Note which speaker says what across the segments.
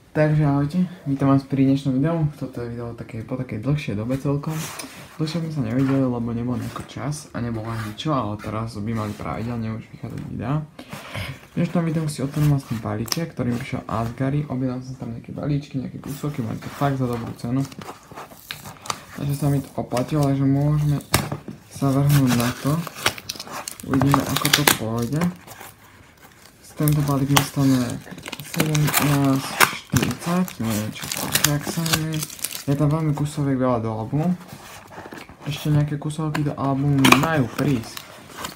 Speaker 1: Takže ahojte, vítam vás pri dnešnom videu. Toto je video po takej dlhšej dobe celkom. Dlhšie sme sa nevideli, lebo nebol nejako čas a nebolo ani čo, ale teraz by mali pravidelne už vychádzať videá. V dnešnom videu si otvorím vlastný balíček, ktorý mi prišiel Asgari. Objednal som tam nejaké balíčky, nejaké kúsoky, mali to fakt za dobrú cenu. Takže sa mi to oplatilo, že môžeme sa vrhnúť na to. Uvidíme, ako to pôjde. Tento balík mi stane 17,40, neviem čo tak sa nevie. Je tam veľmi kusoviek veľa do albumu. Ešte nejaké kusovky do albumu majú prísť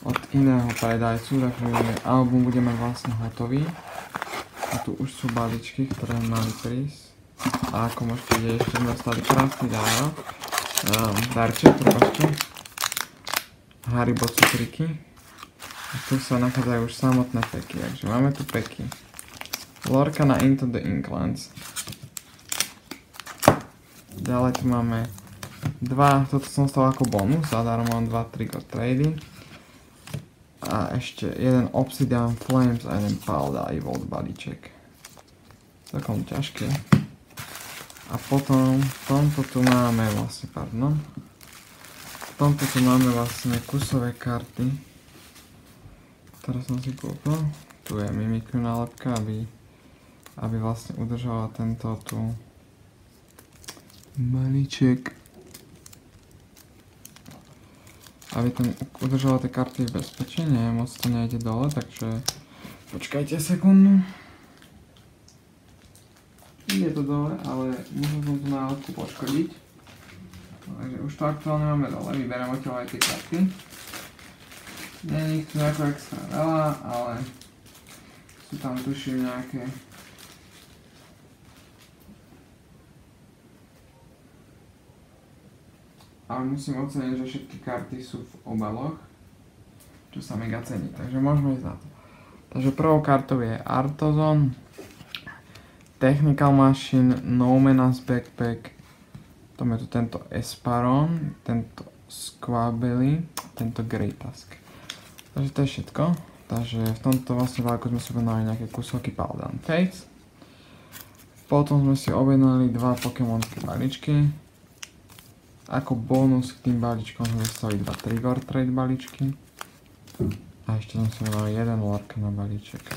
Speaker 1: od iného predajcu, takže album budeme vlastne hotový. A tu už sú balíčky, ktoré mali prísť. A ako môžete vidieť, ešte sme dostali krásny darček, prepáčte. Haribo cukriky. A tu sa nachádzajú už samotné peky, takže máme tu peky. Lorca na Into the Inklands. Ďalej tu máme toto som stal ako bonus, zadarmo mám 2 Trick or Trady. A ešte jeden Obsidian Flames a jeden Palda Evolved balíček. Takom ťažké. A potom v tomto tu máme vlastne, kusové karty, ktoré som si kúpil. Tu je Mimikyu nálepka, aby vlastne udržala tento tu balíček. Aby ten udržala tie karty v bezpečí, moc to nejde dole, takže počkajte sekundu. Ide to dole, ale musím som tú nálepku poškodiť. Takže už to aktuálne máme dole, vyberiem odtiaľ aj tie karty. Nie je ich tu nejako extra veľa, ale sú tam tuším nejaké ale musím oceniť, že všetky karty sú v obaloch, čo sa mega cení, takže môžeme ísť na to. Takže prvou kartou je Artozon, Technical Machine, No Menace Backpack, potom je tu tento Esparon, tento Squabelly, tento Grey Tusk. Takže to je všetko. Takže v tomto vlastne balíku sme si objednali nejaké kusoky Paladin Fates. Potom sme si objednali 2 Pokémonské balíčky. Ako bonus k tým balíčkom sme dostali 2 Trick or Trade balíčky. A ešte sme si objednali 1 Lorca na balíček.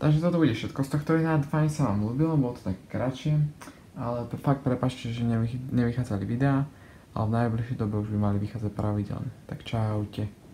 Speaker 1: Takže toto bude všetko z tohto videa. Dúfam, sa vám ľúbilo, bolo to také kratšie. Ale to fakt prepáčte, že nevychádzali videá. Ale v najbližšej dobe už by mali vychádzať pravidelne. Tak čaute.